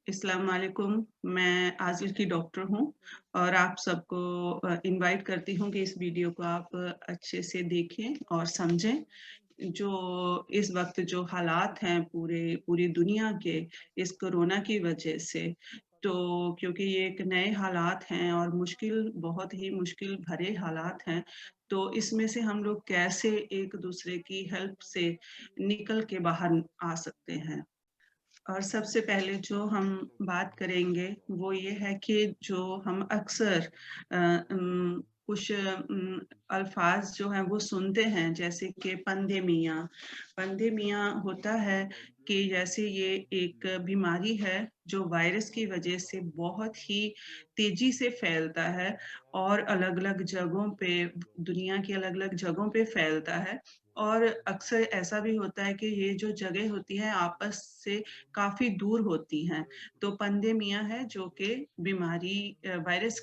अस्सलाम वालेकुम। मैं आज़िल की डॉक्टर हूँ और आप सबको इनवाइट करती हूँ कि इस वीडियो को आप अच्छे से देखें और समझें। जो इस वक़्त जो हालात हैं पूरी दुनिया के इस कोरोना की वजह से, तो क्योंकि ये एक नए हालात हैं और बहुत ही मुश्किल भरे हालात हैं, तो इसमें से हम लोग कैसे एक-दूसरे की हेल्प से निकल के बाहर आ सकते हैं। और सबसे पहले जो हम बात करेंगे वो ये है कि जो हम अक्सर कुछ अल्फाज जो हैं वो सुनते हैं जैसे कि पंदेमिया होता है कि जैसे ये एक बीमारी है जो वायरस की वजह से बहुत ही तेजी से फैलता है और अलग-अलग जगहों पे दुनिया की अलग-अलग जगहों पे फैलता है और अक्सर ऐसा भी होता है कि ये जो जगह होती है आपस से काफ़ी दूर होती हैं। तो पंदेमिया है जो कि बीमारी वायरस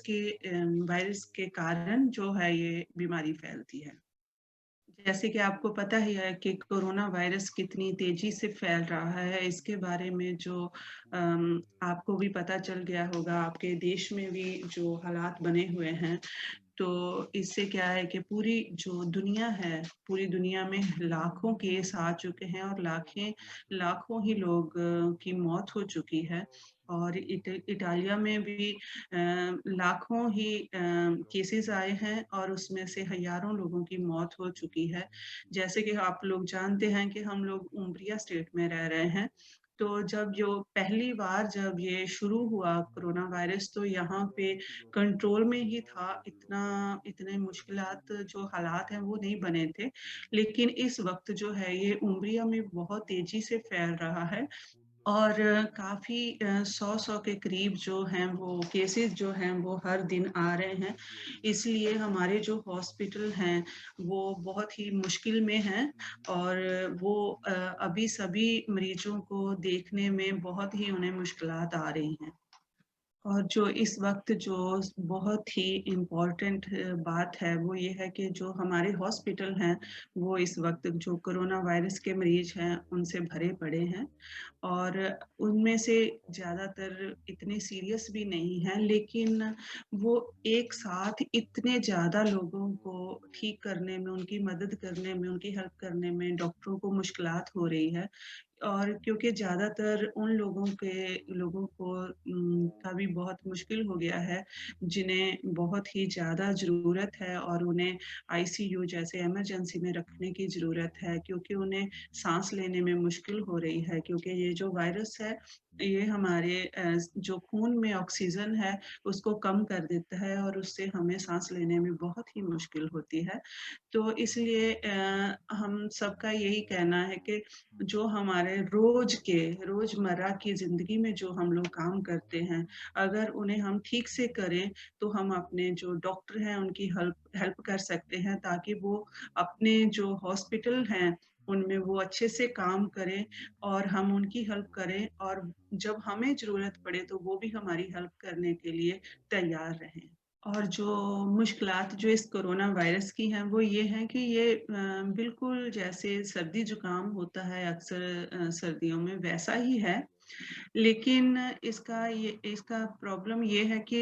के कारण जो है ये बीमारी फैलती है। जैसे कि आपको पता ही है कि कोरोना वायरस कितनी तेज़ी से फैल रहा है, इसके बारे में जो आपको भी पता चल गया होगा, आपके देश में भी जो हालात बने हुए हैं, तो इससे क्या है कि पूरी जो दुनिया है, पूरी दुनिया में लाखों केस आ चुके हैं और लाखों ही लोग की मौत हो चुकी है और इटालिया में भी लाखों ही केसेस आए हैं और उसमें से हज़ारों लोगों की मौत हो चुकी है। जैसे कि आप लोग जानते हैं कि हम लोग उम्ब्रिया स्टेट में रह रहे हैं, तो जब ये शुरू हुआ कोरोना वायरस तो यहाँ पे कंट्रोल में ही था, इतने मुश्किलात जो हालात हैं वो नहीं बने थे। लेकिन इस वक़्त जो है ये उम्रिया में बहुत तेज़ी से फैल रहा है और काफ़ी 100-100 के करीब जो हैं वो केसेज़ जो हैं वो हर दिन आ रहे हैं। इसलिए हमारे जो हॉस्पिटल हैं वो बहुत ही मुश्किल में हैं और वो अभी सभी मरीज़ों को देखने में बहुत ही उन्हें मुश्किलात आ रही हैं। और जो इस वक़्त जो बहुत ही इम्पोर्टेंट बात है, वो ये है कि जो हमारे हॉस्पिटल हैं, वो इस वक़्त जो कोरोना वायरस के मरीज़ हैं, उनसे भरे पड़े हैं और उनमें से ज़्यादातर इतने सीरियस भी नहीं हैं, लेकिन वो एक साथ इतने ज़्यादा लोगों को ठीक करने में, उनकी मदद करने में, उनकी हेल्प करने में डॉक्टरों को मुश्किलात हो रही है और क्योंकि ज़्यादातर उन लोगों को का भी बहुत मुश्किल हो गया है, जिन्हें बहुत ही ज़्यादा ज़रूरत है और उन्हें आईसीयू जैसे इमरजेंसी में रखने की ज़रूरत है क्योंकि उन्हें साँस लेने में मुश्किल हो रही है क्योंकि ये जो वायरस है, ये हमारे जो खून में ऑक्सीजन है, उसको कम कर देता है और उससे हमें साँस लेने में बहुत ही मुश्किल होती है। तो इसलिए हम सबका यही कहना है कि जो हमारे रोज़मर्रा की ज़िंदगी में जो हम लोग काम करते हैं, अगर उन्हें हम ठीक से करें, तो हम अपने जो डॉक्टर हैं, उनकी हेल्प हेल्प कर सकते हैं ताकि वो अपने जो हॉस्पिटल हैं, उनमें वो अच्छे से काम करें और हम उनकी हेल्प करें और जब हमें ज़रूरत पड़े, तो वो भी हमारी हेल्प करने के लिए तैयार रहें। और जो मुश्किलात जो इस कोरोना वायरस की हैं, वो ये हैं कि ये बिल्कुल जैसे सर्दी-जुकाम होता है अक्सर सर्दियों में, वैसा ही है। लेकिन इसका प्रॉब्लम ये है कि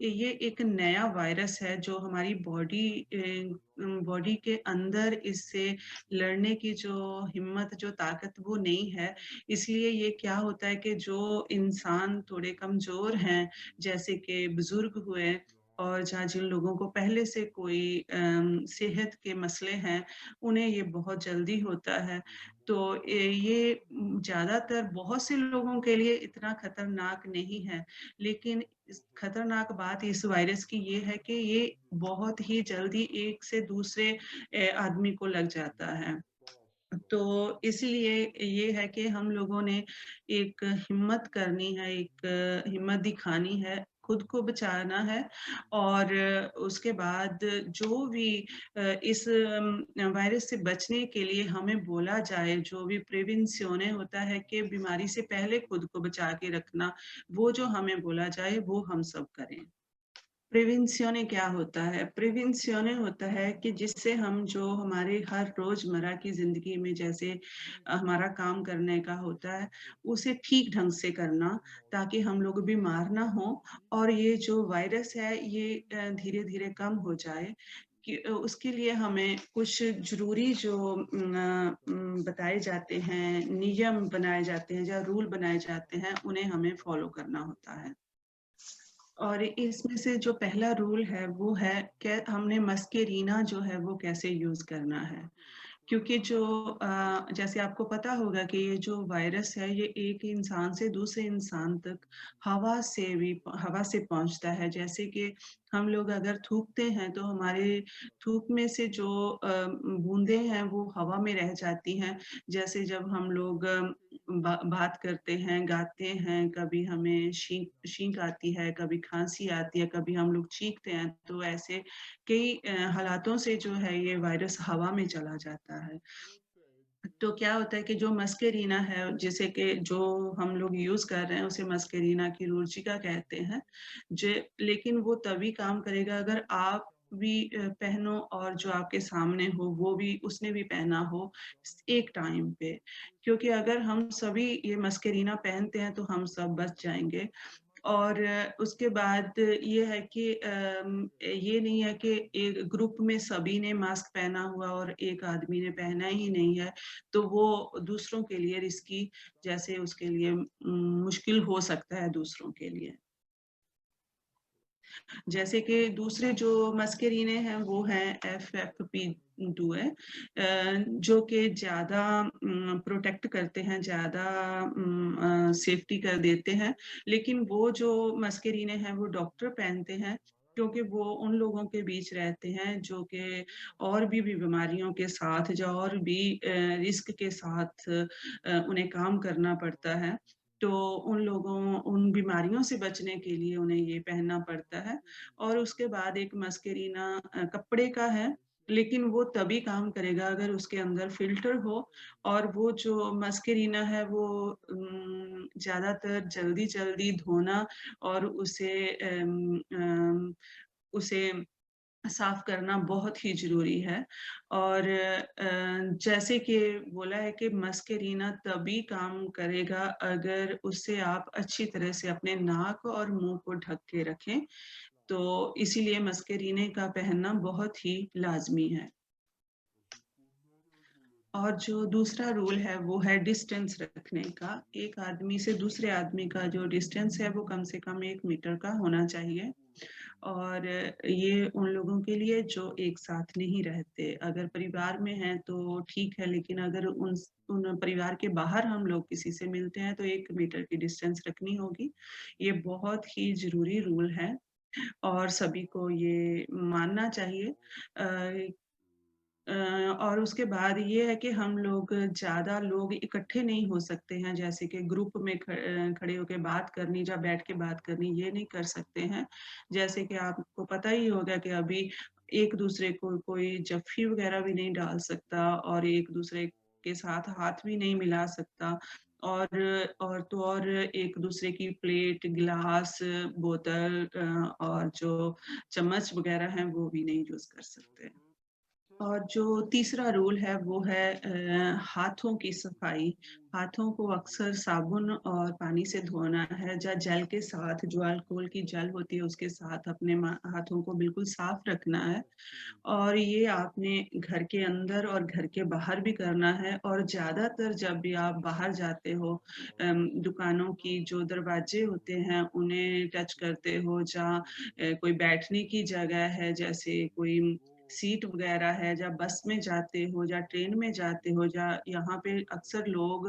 ये एक नया वायरस है जो हमारी बॉडी के अंदर इससे लड़ने की जो हिम्मत, जो ताकत वो नहीं है। इसलिए ये क्या होता है कि जो इंसान थोड़े कमज़ोर हैं, जैसे कि बुज़ुर्ग हुए और जहाँ जिन लोगों को पहले से कोई सेहत के मसले हैं, उन्हें ये बहुत जल्दी होता है। तो ये ज़्यादातर बहुत से लोगों के लिए इतना खतरनाक नहीं है, लेकिन इस खतरनाक बात इस वायरस की ये है कि ये बहुत ही जल्दी एक से दूसरे आदमी को लग जाता है। तो इसीलिए ये है कि हम लोगों ने एक हिम्मत करनी है, एक हिम्मत दिखानी है, खुद को बचाना है और उसके बाद जो भी इस वायरस से बचने के लिए हमें बोला जाए, जो भी प्रिवेंशियोने होता है कि बीमारी से पहले खुद को बचा के रखना, वो जो हमें बोला जाए, वो हम सब करें। प्रिवेंशियोने क्या होता है? प्रिवेंशियोने होता है कि जिससे हम जो हमारे हर रोज़मर्रा की ज़िंदगी में जैसे हमारा काम करने का होता है, उसे ठीक ढंग से करना ताकि हम लोग बीमार ना हों और ये जो वायरस है ये धीरे-धीरे कम हो जाए कि उसके लिए हमें कुछ ज़रूरी जो बताए जाते हैं, नियम बनाए जाते हैं या रूल बनाए जाते हैं, उन्हें हमें फ़ॉलो करना होता है। और इसमें से जो पहला रूल है वो है कि हमने मस्केरीना जो है वो कैसे यूज़ करना है। क्योंकि जो जैसे आपको पता होगा कि ये जो वायरस है ये एक इंसान से दूसरे इंसान तक हवा से पहुँचता है। जैसे कि हम लोग अगर थूकते हैं तो हमारे थूक में से जो बूँदें हैं वो हवा में रह जाती हैं। जैसे जब हम लोग बात करते हैं, गाते हैं, कभी हमें छींक आती है, कभी खाँसी आती है, कभी हम लोग चीखते हैं, तो ऐसे कई हालातों से जो है ये वायरस हवा में चला जाता है। तो क्या होता है कि जो मस्केरीना है, जिसे कि जो हम लोग यूज़ कर रहे हैं, उसे मस्केरीना की रुचिका कहते हैं। जे लेकिन वो तभी काम करेगा अगर आप भी पहनो और जो आपके सामने हो, वो भी उसने भी पहना हो एक टाइम पे। क्योंकि अगर हम सभी ये मस्केरीना पहनते हैं, तो हम सब बच जाएँगे। और उसके बाद ये है कि ये नहीं है कि एक ग्रुप में सभी ने मास्क पहना हुआ और एक आदमी ने पहना ही नहीं है, तो वो दूसरों के लिए रिस्की जैसे उसके लिए मुश्किल हो सकता है दूसरों के लिए। जैसे कि दूसरे जो मस्केरीने हैं वो हैं FFP2 है जो कि ज़्यादा प्रोटेक्ट करते हैं, ज़्यादा सेफ्टी कर देते हैं। लेकिन वो जो मस्केरीने हैं वो डॉक्टर पहनते हैं क्योंकि वो उन लोगों के बीच रहते हैं जो कि और भी बीमारियों के साथ या और भी रिस्क के साथ उन्हें काम करना पड़ता है। तो उन बीमारियों से बचने के लिए उन्हें ये पहनना पड़ता है और उसके बाद एक मस्केरीना कपड़े का है, लेकिन वो तभी काम करेगा अगर उसके अंदर फ़िल्टर हो और वो जो मस्केरीना है वो ज़्यादातर जल्दी-जल्दी धोना और उसे साफ करना बहुत ही ज़रूरी है और जैसे कि बोला है कि मस्केरीना तभी काम करेगा अगर उससे आप अच्छी तरह से अपने नाक और मुँह को ढक के रखें, तो इसीलिए मस्केरीने का पहनना बहुत ही लाज़मी है। और जो दूसरा रूल है वो है डिस्टेंस रखने का। एक आदमी से दूसरे आदमी का जो डिस्टेंस है वो कम से कम 1 मीटर का होना चाहिए। और ये उन लोगों के लिए जो एक साथ नहीं रहते। अगर परिवार में हैं तो ठीक है, लेकिन अगर उन परिवार के बाहर हम लोग किसी से मिलते हैं तो 1 मीटर की डिस्टेंस रखनी होगी। ये बहुत ही ज़रूरी रूल है और सभी को ये मानना चाहिए। अ अ, और उसके बाद ये है कि हम लोग ज़्यादा लोग इकट्ठे नहीं हो सकते हैं, जैसे कि ग्रुप में खड़े होके बात करनी या बैठ के बात करनी, ये नहीं कर सकते हैं। जैसे कि आपको पता ही होगा कि अभी एक-दूसरे को कोई जੱफ़ी वगैरह भी नहीं डाल सकता और एक-दूसरे के साथ हाथ भी नहीं मिला सकता और और एक-दूसरे की प्लेट, गिलास, बोतल और जो चम्मच वगैरह हैं, वो भी नहीं यूज़ कर सकते। और जो तीसरा रूल है वो है हाथों की सफाई। हाथों को अक्सर साबुन और पानी से धोना है या जेल के साथ जो अल्कोहल की जेल होती है उसके साथ अपने हाथों को बिल्कुल साफ रखना है। और ये आपने घर के अंदर और घर के बाहर भी करना है और ज़्यादातर जब भी आप बाहर जाते हो दुकानों की जो दरवाजे होते हैं उन्हें टच करते हो या कोई बैठने की जगह है जैसे कोई सीट वगैरह है या बस में जाते हो या ट्रेन में जाते हो या यहाँ पे अक्सर लोग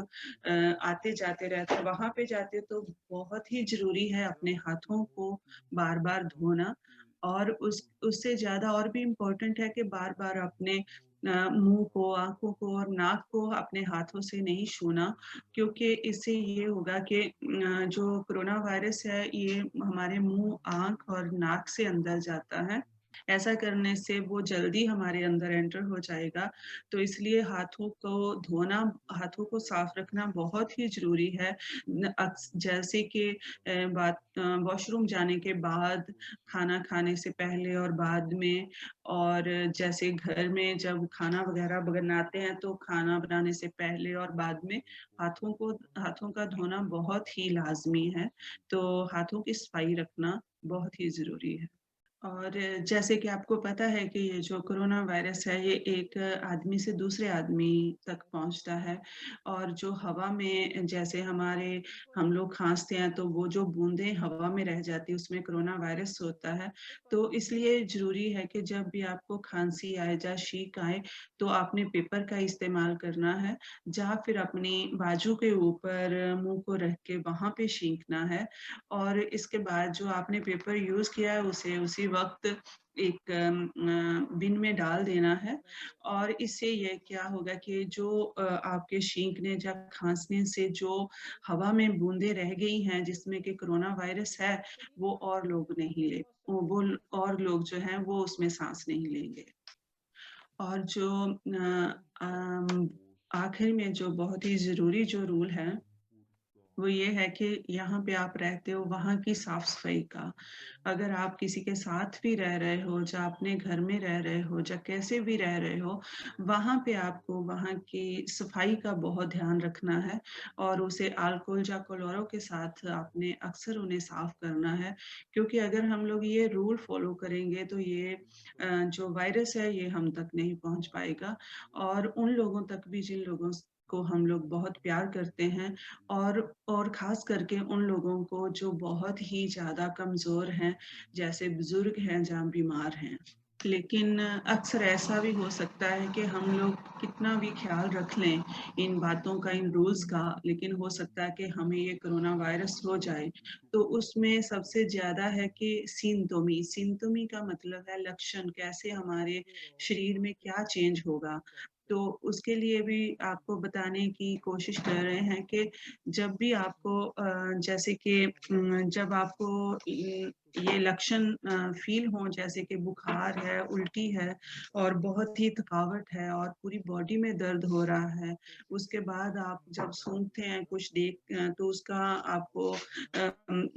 आते-जाते रहते हैं, वहाँ पे जाते हो तो बहुत ही ज़रूरी है अपने हाथों को बार-बार धोना और उससे ज़्यादा और भी इम्पोर्टेंट है कि बार-बार अपने मुँह को, आँखों को और नाक को अपने हाथों से नहीं छूना क्योंकि इससे ये होगा कि जो कोरोना वायरस है ये हमारे मुँह, आँख और नाक से अंदर जाता है ऐसा करने से वो जल्दी हमारे अंदर एंटर हो जाएगा। तो इसलिए हाथों को साफ रखना बहुत ही ज़रूरी है। जैसे कि वॉशरूम जाने के बाद, खाना खाने से पहले और बाद में, और जैसे घर में जब खाना वगैरह बनाते हैं तो खाना बनाने से पहले और बाद में हाथों का धोना बहुत ही लाज़मी है। तो हाथों की सफाई रखना बहुत ही ज़रूरी है। और जैसे कि आपको पता है कि ये जो कोरोना वायरस है, ये एक आदमी से दूसरे आदमी तक पहुँचता है, और जो हवा में जैसे हम लोग खाँसते हैं तो वो जो बूँदें हवा में रह जाती है उसमें कोरोना वायरस होता है। तो इसलिए ज़रूरी है कि जब भी आपको खाँसी आए या छींक आए तो आपने पेपर का इस्तेमाल करना है, या फिर अपनी बाजू के ऊपर मुँह को रख के वहाँ पे छींकना है, और इसके बाद जो आपने पेपर यूज़ किया है उसे उसी वक़्त एक बिन में डाल देना है। और इससे ये क्या होगा कि जो आपके छींकने या खाँसने से जो हवा में बूँदें रह गई हैं जिसमें कि कोरोना वायरस है, वो और लोग नहीं ले वो और लोग जो हैं वो उसमें साँस नहीं लेंगे। और जो आखिर में जो बहुत ही ज़रूरी जो रूल है वो ये है कि यहाँ पे आप रहते हो वहाँ की साफ-सफाई का। अगर आप किसी के साथ भी रह रहे हो, या अपने घर में रह रहे हो, या कैसे भी रह रहे हो, वहाँ पे आपको वहाँ की सफाई का बहुत ध्यान रखना है, और उसे अल्कोहल या क्लोरो के साथ आपने अक्सर उन्हें साफ करना है। क्योंकि अगर हम लोग ये रूल फ़ॉलो करेंगे तो ये जो वायरस है ये हम तक नहीं पहुँच पाएगा, और उन लोगों तक भी जिन लोगों को हम लोग बहुत प्यार करते हैं, और ख़ास करके उन लोगों को जो बहुत ही ज़्यादा कमज़ोर हैं, जैसे बुज़ुर्ग हैं या बीमार हैं। लेकिन अक्सर ऐसा भी हो सकता है कि हम लोग कितना भी ख़्याल रख लें इन बातों का, इन रूल्स का, लेकिन हो सकता है कि हमें ये कोरोना वायरस हो जाए। तो उसमें सबसे ज़्यादा है कि सिम्पटोमी का मतलब है लक्षण, कैसे हमारे शरीर में क्या चेंज होगा। तो उसके लिए भी आपको बताने की कोशिश कर रहे हैं कि जब भी आपको जैसे कि जब आपको ये लक्षण फ़ील हों, जैसे कि बुखार है, उल्टी है, और बहुत ही थकावट है और पूरी बॉडी में दर्द हो रहा है। उसके बाद आप जब सूंघते हैं कुछ तो उसका आपको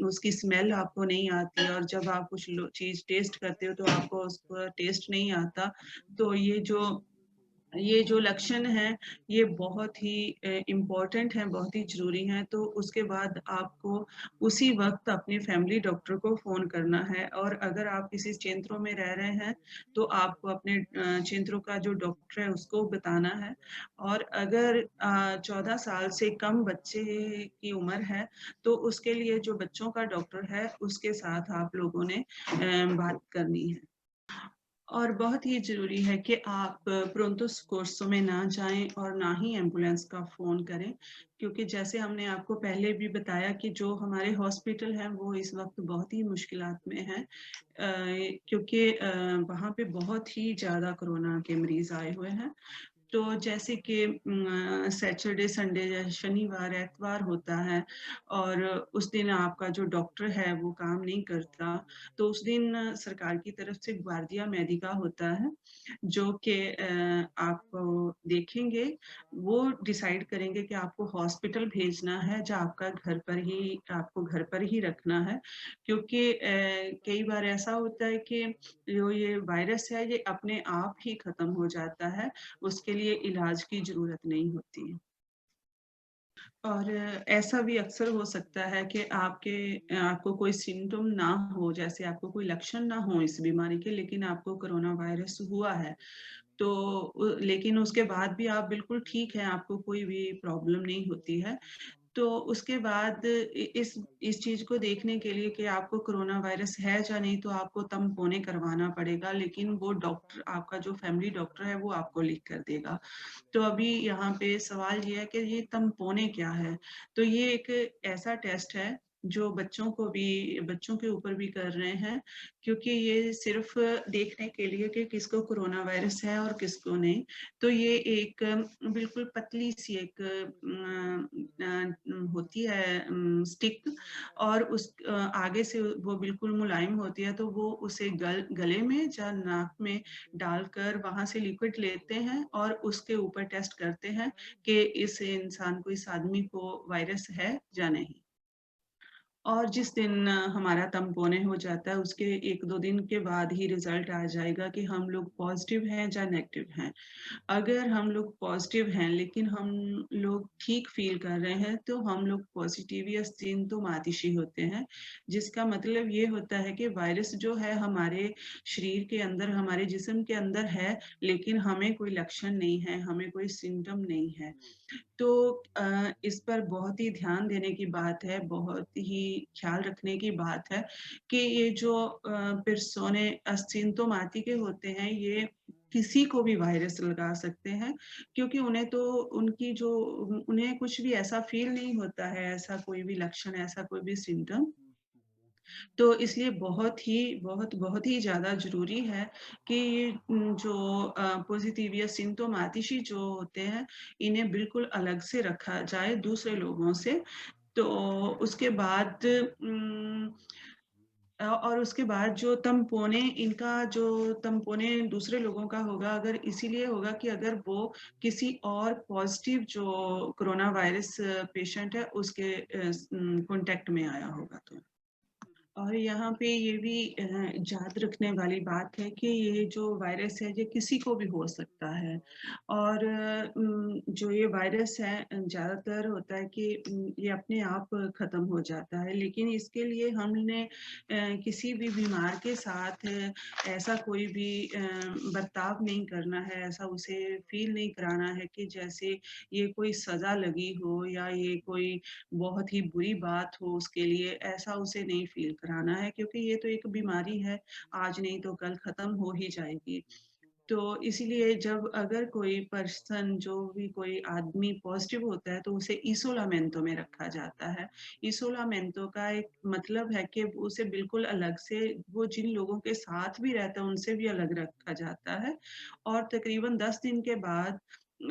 उसकी स्मेल आपको नहीं आती, और जब आप कुछ चीज़ टेस्ट करते हो तो आपको उसका टेस्ट नहीं आता। तो ये जो लक्षण हैं, ये बहुत ही इम्पोर्टेंट हैं, बहुत ही ज़रूरी हैं। तो उसके बाद आपको उसी वक़्त अपने फैमिली डॉक्टर को फ़ोन करना है, और अगर आप किसी क्षेत्रों में रह रहे हैं, तो आपको अपने क्षेत्रों का जो डॉक्टर है उसको बताना है। और अगर 14 साल से कम बच्चे की उम्र है, तो उसके लिए जो बच्चों का डॉक्टर है, उसके साथ आप लोगों ने बात करनी है। और बहुत ही ज़रूरी है कि आप प्रोन्तो सोcorso में ना जाएँ और ना ही एम्बुलेंस का फ़ोन करें, क्योंकि जैसे हमने आपको पहले भी बताया कि जो हमारे हॉस्पिटल हैं, वो इस वक़्त बहुत ही मुश्किलात में हैं। क्योंकि वहाँ पे बहुत ही ज़्यादा कोरोना के मरीज़ आए हुए हैं। तो जैसे कि सैटरडे, संडे या शनिवार, एतवार होता है, और उस दिन आपका जो डॉक्टर है वो काम नहीं करता, तो उस दिन सरकार की तरफ से ग्वार्डिया मेडिका होता है, जो कि आप देखेंगे, वो डिसाइड करेंगे कि आपको हॉस्पिटल भेजना है या आपको घर पर ही रखना है। क्योंकि कई बार ऐसा होता है कि जो ये वायरस है ये अपने आप ही खत्म हो जाता है, उसके लिए इलाज की ज़रूरत नहीं होती है। और ऐसा भी अक्सर हो सकता है कि आपको कोई सिम्पटम ना हो, जैसे आपको कोई लक्षण ना हो इस बीमारी के, लेकिन आपको कोरोना वायरस हुआ है। तो लेकिन उसके बाद भी आप बिल्कुल ठीक हैं, आपको कोई भी प्रॉब्लम नहीं होती है। तो उसके बाद इस चीज़ को देखने के लिए कि आपको कोरोना वायरस है या नहीं, तो आपको तम्पोने करवाना पड़ेगा, लेकिन वो डॉक्टर, आपका जो फैमिली डॉक्टर है, वो आपको लिख कर देगा। तो अभी यहाँ पे सवाल ये है कि ये तम्पोने क्या है? तो ये एक ऐसा टेस्ट है जो बच्चों के ऊपर भी कर रहे हैं, क्योंकि ये सिर्फ़ देखने के लिए कि किसको कोरोना वायरस है और किसको नहीं। तो ये एक बिल्कुल पतली-सी एक होती है स्टिक, और आगे से वो बिल्कुल मुलायम होती है, तो वो उसे गले में या नाक में डालकर वहाँ से लिक्विड लेते हैं और उसके ऊपर टेस्ट करते हैं कि इस इंसान को, इस आदमी को वायरस है या नहीं। और जिस दिन हमारा तम्पोने हो जाता है, उसके 1-2 दिन के बाद ही रिज़ल्ट आ जाएगा कि हम लोग पॉज़िटिव हैं या नेगेटिव हैं। अगर हम लोग पॉज़िटिव हैं, लेकिन हम लोग ठीक फ़ील कर रहे हैं, तो हम लोग पॉज़िटिव या सिम्प्टोमाटिशी होते हैं, जिसका मतलब ये होता है कि वायरस जो है हमारे शरीर के अंदर, हमारे जिस्म के अंदर है, लेकिन हमें कोई लक्षण नहीं है, हमें कोई सिम्पटम नहीं है। तो इस पर बहुत ही ध्यान देने की बात है, बहुत ही ख़्याल रखने की बात है कि ये जो पर्सोने असिम्प्टोमाटिक होते हैं, ये किसी को भी वायरस लगा सकते हैं, क्योंकि उन्हें तो उन्हें कुछ भी ऐसा फ़ील नहीं होता है, ऐसा कोई भी लक्षण, ऐसा कोई भी सिम्पटम। तो इसलिए बहुत ही ज़्यादा ज़रूरी है कि ये जो पॉज़िटिव या सिम्प्टोमाटिशी जो होते हैं, इन्हें बिल्कुल अलग से रखा जाए दूसरे लोगों से। तो उसके बाद और उसके बाद जो तम्पोने दूसरे लोगों का होगा, अगर इसीलिए होगा कि अगर वो किसी और पॉज़िटिव जो कोरोना वायरस पेशेंट है, उसके कॉन्टैक्ट में आया होगा तो। और यहाँ पे ये भी याद रखने वाली बात है कि ये जो वायरस है, ये किसी को भी हो सकता है। और जो ये वायरस है ज़्यादातर होता है कि ये अपने आप ख़त्म हो जाता है, लेकिन इसके लिए हमने किसी भी बीमार के साथ ऐसा कोई भी बर्ताव नहीं करना है, ऐसा उसे फ़ील नहीं कराना है कि जैसे ये कोई सज़ा लगी हो या ये कोई बहुत ही बुरी बात हो उसके लिए, ऐसा उसे नहीं फ़ील कराना है, क्योंकि ये तो एक बीमारी है, आज नहीं तो कल ख़त्म हो ही जाएगी। तो इसीलिए जब अगर कोई पर्सन जो भी कोई आदमी पॉज़िटिव होता है, तो उसे इसोलामेंटो में रखा जाता है। इसोलामेंटो का एक मतलब है कि उसे बिल्कुल अलग से, वो जिन लोगों के साथ भी रहता है, उनसे भी अलग रखा जाता है, और तकरीबन 10 दिन के बाद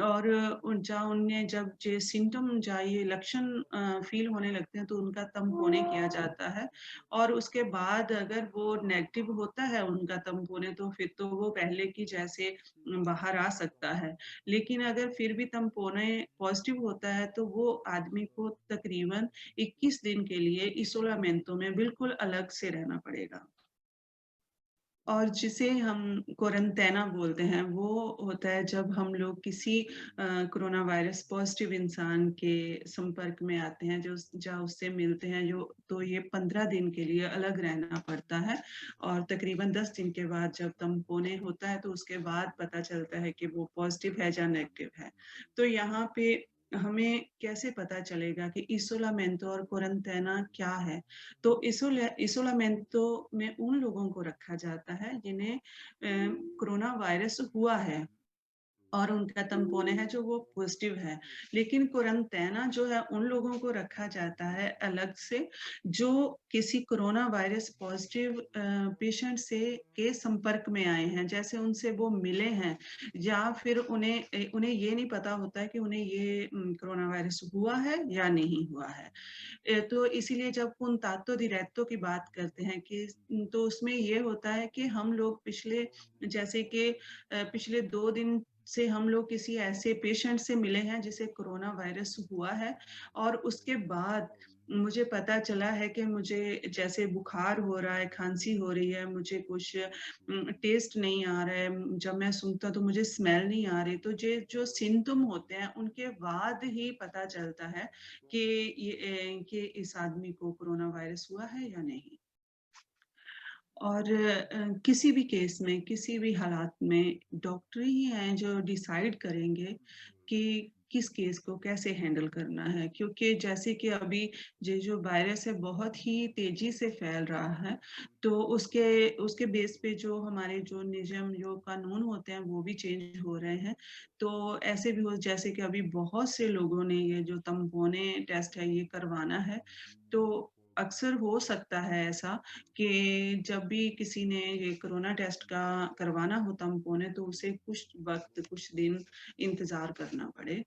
और उनमें जब जे सिम्पटम या ये लक्षण फ़ील होने लगते हैं, तो उनका तम्पोने किया जाता है, और उसके बाद अगर वो नेगेटिव होता है उनका तम्पोने, तो फिर तो वो पहले की जैसे बाहर आ सकता है। लेकिन अगर फिर भी तम्पोने पॉज़िटिव होता है, तो वो आदमी को तकरीबन 21 दिन के लिए इसोलामेंटो में बिल्कुल अलग से रहना पड़ेगा। और जिसे हम क्वारंटाइना बोलते हैं, वो होता है जब हम लोग किसी कोरोना वायरस पॉज़िटिव इंसान के संपर्क में आते हैं, जो उससे मिलते हैं, जो तो ये 15 दिन के लिए अलग रहना पड़ता है, और तकरीबन 10 दिन के बाद जब तम्पोने होता है, तो उसके बाद पता चलता है कि वो पॉज़िटिव है या नेगेटिव है। तो यहाँ पे हमें कैसे पता चलेगा कि इसोलामेंटो और क्वारंटाइना क्या है? तो इसोलामेंटो में उन लोगों को रखा जाता है जिन्हें कोरोना वायरस हुआ है और उनका तम्पोने है जो वो पॉज़िटिव है। लेकिन क्वारंटाइना जो है उन लोगों को रखा जाता है अलग से, जो किसी कोरोना वायरस पॉज़िटिव पेशेंट से के संपर्क में आए हैं। जैसे उनसे वो मिले हैं, या फिर उन्हें ये नहीं पता होता है कि उन्हें ये कोरोना वायरस हुआ है या नहीं हुआ है। तो इसीलिए जब कॉन्टैक्टो डायरेक्टो की बात करते हैं कि तो उसमें ये होता है कि हम लोग जैसे कि पिछले 2 दिन से हम लोग किसी ऐसे पेशेंट से मिले हैं जिसे कोरोना वायरस हुआ है, और उसके बाद मुझे पता चला है कि मुझे जैसे बुखार हो रहा है, खाँसी हो रही है, मुझे कुछ टेस्ट नहीं आ रहा है, जब मैं सूँघता हूँ तो मुझे स्मेल नहीं आ रही, तो जे जो सिम्पटम होते हैं उनके बाद ही पता चलता है कि कि इस आदमी को कोरोना वायरस हुआ है या नहीं। और किसी भी केस में, किसी भी हालात में डॉक्टर ही हैं जो डिसाइड करेंगे कि किस केस को कैसे हैंडल करना है। क्योंकि जैसे कि अभी ये जो वायरस है बहुत ही तेज़ी से फैल रहा है, तो उसके उसके बेस पे जो हमारे जो नियम, जो कानून होते हैं वो भी चेंज हो रहे हैं। तो ऐसे भी हो जैसे कि अभी बहुत से लोगों ने ये जो तम्पोने टेस्ट है ये करवाना है। तो अक्सर हो सकता है ऐसा कि जब भी किसी ने ये कोरोना टेस्ट का करवाना हो तम्पोने तो उसे कुछ वक़्त, कुछ दिन इंतज़ार करना पड़े।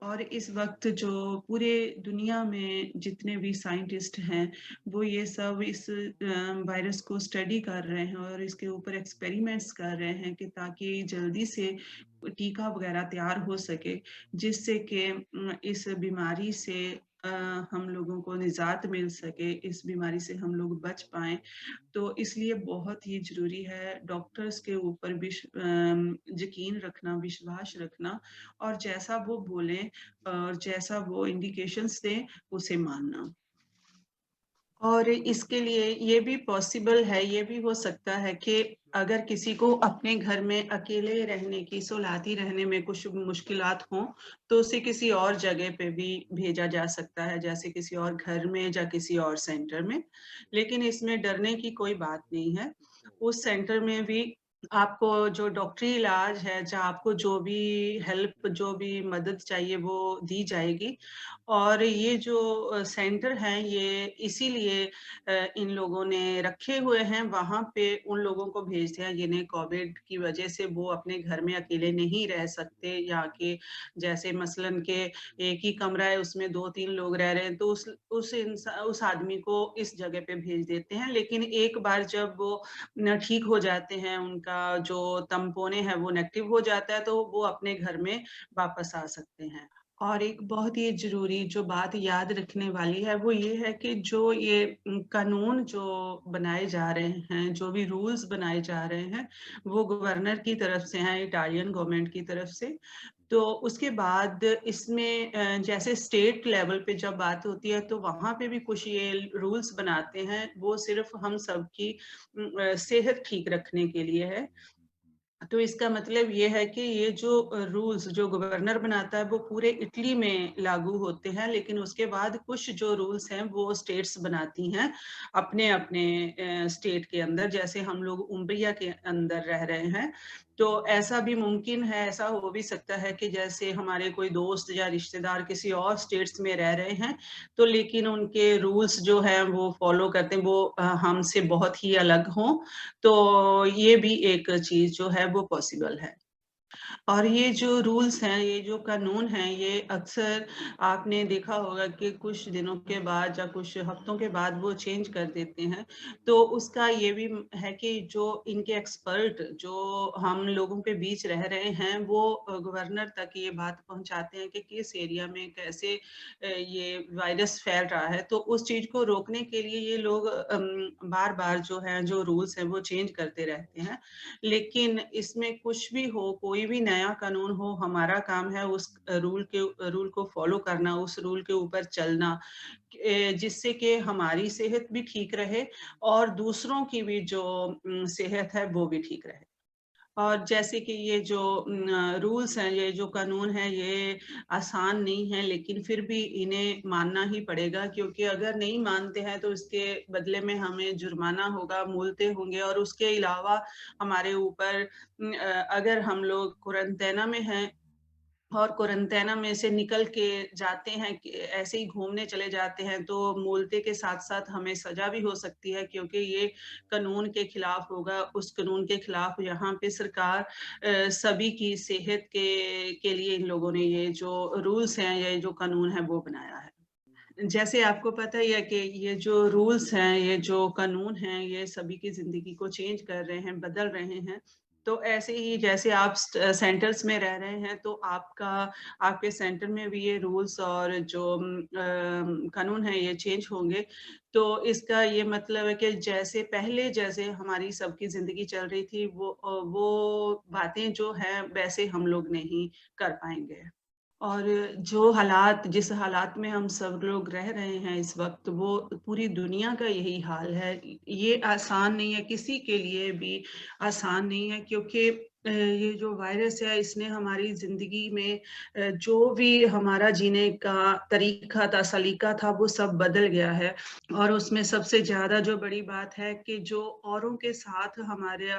और इस वक़्त जो पूरे दुनिया में जितने भी साइंटिस्ट हैं, वो ये सब इस वायरस को स्टडी कर रहे हैं और इसके ऊपर एक्सपेरिमेंट्स कर रहे हैं कि ताकि जल्दी से टीका वग़ैरह तैयार हो सके, जिससे कि इस बीमारी से अ, हम लोगों को निजात मिल सके, इस बीमारी से हम लोग बच पाएँ। तो इसलिए बहुत ही ज़रूरी है डॉक्टर्स के ऊपर यकीन रखना, विश्वास रखना और जैसा वो बोलें और जैसा वो इंडिकेशंस दें, उसे मानना। और इसके लिए ये भी पॉसिबल है, ये भी हो सकता है कि अगर किसी को अपने घर में अकेले रहने की, सोलाती रहने में कुछ मुश्किलात हों, तो उसे किसी और जगह पे भी भेजा जा सकता है, जैसे किसी और घर में या किसी और सेंटर में। लेकिन इसमें डरने की कोई बात नहीं है। उस सेंटर में भी आपको जो डॉक्टरी इलाज है, जहाँ आपको जो भी हेल्प, जो भी मदद चाहिए, वो दी जाएगी। और ये जो सेंटर हैं ये इसीलिए इन लोगों ने रखे हुए हैं, वहाँ पे उन लोगों को भेजते हैं जिन्हें कोविड की वजह से वो अपने घर में अकेले नहीं रह सकते या कि जैसे मसलन के एक ही कमरा है उसमें 2-3 लोग रह रहे हैं तो उस आदमी को इस जगह पे भेज देते हैं। लेकिन एक बार जब वो न ठीक हो जाते हैं, उनका जो तम्पोने है वो नेगेटिव हो जाता है तो वो अपने घर में वापस आ सकते हैं। और एक बहुत ही ज़रूरी जो बात याद रखने वाली है, वो ये है कि जो ये कानून जो बनाए जा रहे हैं, जो भी रूल्स बनाए जा रहे हैं, वो गवर्नर की तरफ से हैं, इटालियन गवर्नमेंट की तरफ से। तो उसके बाद इसमें जैसे स्टेट लेवल पे जब बात होती है, तो वहाँ पे भी कुछ ये रूल्स बनाते हैं, वो सिर्फ़ हम सबकी सेहत ठीक रखने के लिए है। तो इसका मतलब ये है कि ये जो रूल्स जो गवर्नर बनाता है वो पूरे इटली में लागू होते हैं, लेकिन उसके बाद कुछ जो रूल्स हैं वो स्टेट्स बनाती हैं अपने-अपने स्टेट के अंदर। जैसे हम लोग उम्ब्रिया के अंदर रह रहे हैं, तो ऐसा भी मुमकिन है, ऐसा हो भी सकता है कि जैसे हमारे कोई दोस्त या रिश्तेदार किसी और स्टेट्स में रह रहे हैं, तो लेकिन उनके रूल्स जो हैं वो फॉलो करते हैं, वो हमसे बहुत ही अलग हों, तो ये भी एक चीज़ जो है वो पॉसिबल है। और ये जो रूल्स हैं, ये जो कानून हैं, ये अक्सर आपने देखा होगा कि कुछ दिनों के बाद या कुछ हफ्तों के बाद वो चेंज कर देते हैं। तो उसका ये भी है कि जो इनके एक्सपर्ट जो हम लोगों के बीच रह रहे हैं, वो गवर्नर तक ये बात पहुँचाते हैं कि किस एरिया में कैसे ये वायरस फैल रहा है। तो उस चीज़ को रोकने के लिए ये लोग बार-बार जो है, जो रूल्स हैं, वो चेंज करते रहते हैं। लेकिन इसमें कुछ भी हो, कोई भी नया कानून हो, हमारा काम है उस रूल को फ़ॉलो करना, उस रूल के ऊपर चलना जिससे कि हमारी सेहत भी ठीक रहे और दूसरों की भी जो सेहत है वो भी ठीक रहे। और जैसे कि ये जो रूल्स हैं, ये जो कानून हैं, ये आसान नहीं है लेकिन फिर भी इन्हें मानना ही पड़ेगा क्योंकि अगर नहीं मानते हैं तो इसके बदले में हमें जुर्माना होगा, मुल्तें होंगे और उसके अलावा हमारे ऊपर अगर हम लोग क्वारंटाइन में हैं और क्वारंटाइन में से निकल के जाते हैं कि ऐसे ही घूमने चले जाते हैं तो मूलते के साथ-साथ हमें सज़ा भी हो सकती है क्योंकि ये कानून के खिलाफ होगा। उस कानून के खिलाफ यहाँ पे सरकार सभी की सेहत के लिए इन लोगों ने ये जो रूल्स हैं, ये जो कानून है वो बनाया है। जैसे आपको पता ही है कि ये जो रूल्स हैं, ये जो कानून हैं, ये सभी की ज़िंदगी को चेंज कर रहे हैं, बदल रहे हैं। तो ऐसे ही जैसे आप सेंटर्स में रह रहे हैं, तो आपके सेंटर में भी ये रूल्स और जो कानून हैं, ये चेंज होंगे। तो इसका ये मतलब है कि जैसे पहले जैसे हमारी सबकी ज़िंदगी चल रही थी, वो बातें जो हैं, वैसे हम लोग नहीं कर पाएँगे। और जो हालात जिस हालात में हम सब लोग रह रहे हैं इस वक़्त, वो पूरी दुनिया का यही हाल है। ये आसान नहीं है, किसी के लिए भी आसान नहीं है क्योंकि ये जो वायरस है इसने हमारी ज़िंदगी में जो भी हमारा जीने का तरीका था, सलीका था, वो सब बदल गया है। और उसमें सबसे ज़्यादा जो बड़ी बात है कि जो औरों के साथ हमारे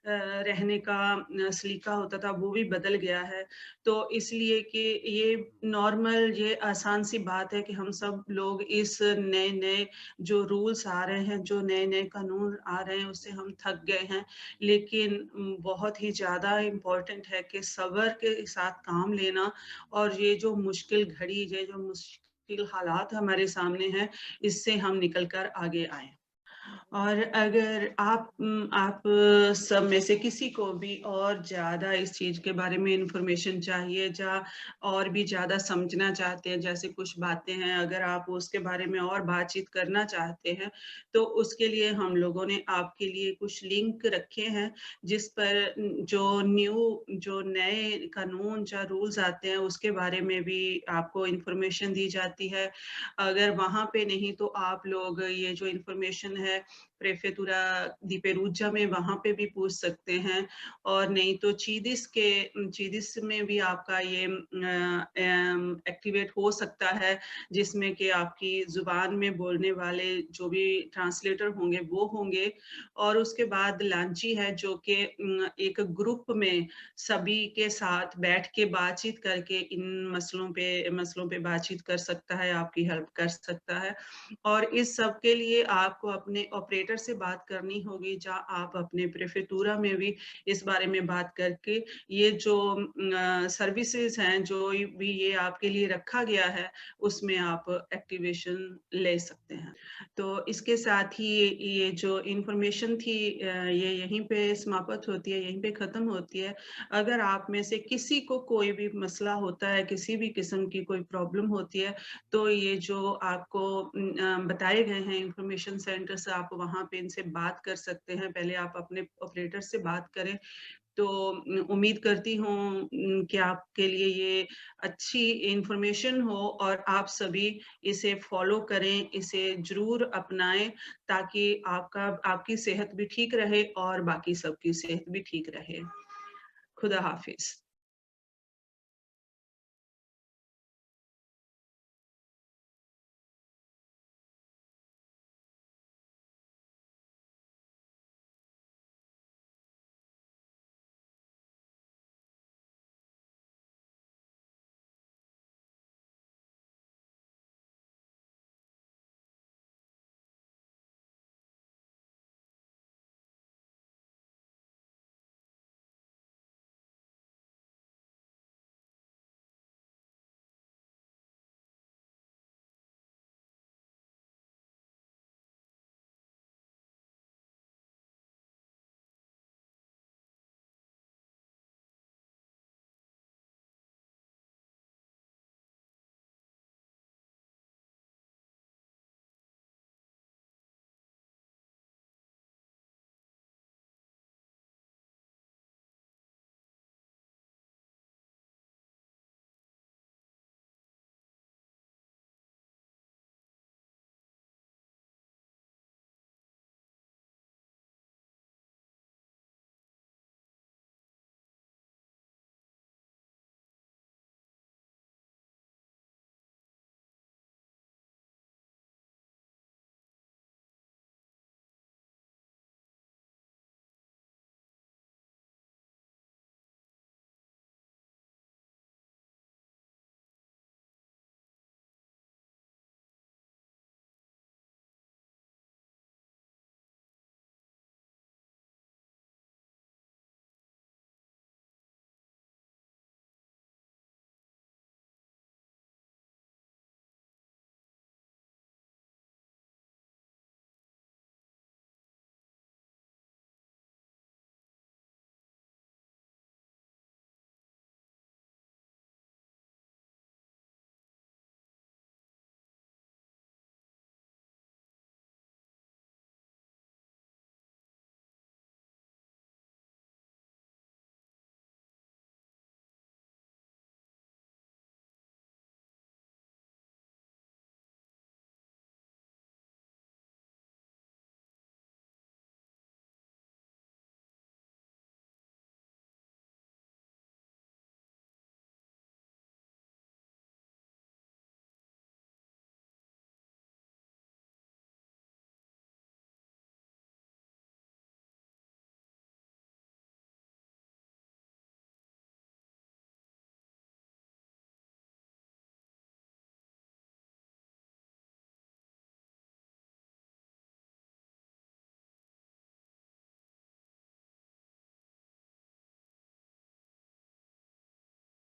रहने का सलीका होता था वो भी बदल गया है। तो इसलिए कि ये नॉर्मल ये आसान-सी बात है कि हम सब लोग इस नए-नए जो रूल्स आ रहे हैं, जो नए-नए कानून आ रहे हैं उससे हम थक गए हैं। लेकिन बहुत ही ज़्यादा इम्पोर्टेंट है कि सब्र के साथ काम लेना और ये जो मुश्किल घड़ी, ये जो मुश्किल हालात हमारे सामने हैं, इससे हम निकल कर आगे आएँ। और अगर आप सब में से किसी को भी और ज़्यादा इस चीज़ के बारे में इन्फॉर्मेशन चाहिए या और भी ज़्यादा समझना चाहते हैं, जैसे कुछ बातें हैं, अगर आप उसके बारे में और बातचीत करना चाहते हैं, तो उसके लिए हम लोगों ने आपके लिए कुछ लिंक रखे हैं, जिस पर जो नए कानून या रूल्स आते हैं, उसके बारे में भी आपको इन्फॉर्मेशन दी जाती है। अगर वहाँ पे नहीं तो आप लोग ये जो इन्फॉर्मेशन है प्रेफेतुरा दी पेरूजा में वहाँ पे भी पूछ सकते हैं और नहीं तो चीदिस में भी आपका ये एक्टिवेट हो सकता है जिसमें कि आपकी ज़ुबान में बोलने वाले जो भी ट्रांसलेटर होंगे वो होंगे और उसके बाद लांची है जो कि एक ग्रुप में सभी के साथ बैठ के बातचीत करके इन मसलों पे बातचीत कर सकता है, आपकी हेल्प कर सकता है। और इस सब के लिए आपको अपने ऑपरेटर से बात करनी होगी जहाँ आप अपने प्रेफेक्टूरा में भी इस बारे में बात करके ये जो सर्विसेज हैं जो भी ये आपके लिए रखा गया है उसमें आप एक्टिवेशन ले सकते हैं। तो इसके साथ ही ये जो इन्फॉर्मेशन थी ये यहीं पे समाप्त होती है, यहीं पे ख़त्म होती है। अगर आप में से किसी को कोई भी मसला होता है, किसी भी किस्म की कोई प्रॉब्लम होती है, तो ये जो आपको बताए गए हैं इन्फॉर्मेशन सेंटर्स आप वहाँ पे इनसे बात कर सकते हैं। पहले आप अपने ऑपरेटर से बात करें, तो उम्मीद करती हूँ कि आपके लिए ये अच्छी इन्फॉर्मेशन हो और आप सभी इसे फ़ॉलो करें, इसे ज़रूर अपनाएँ ताकि आपकी सेहत भी ठीक रहे और बाकी सबकी सेहत भी ठीक रहे। खुदा हाफ़िज़।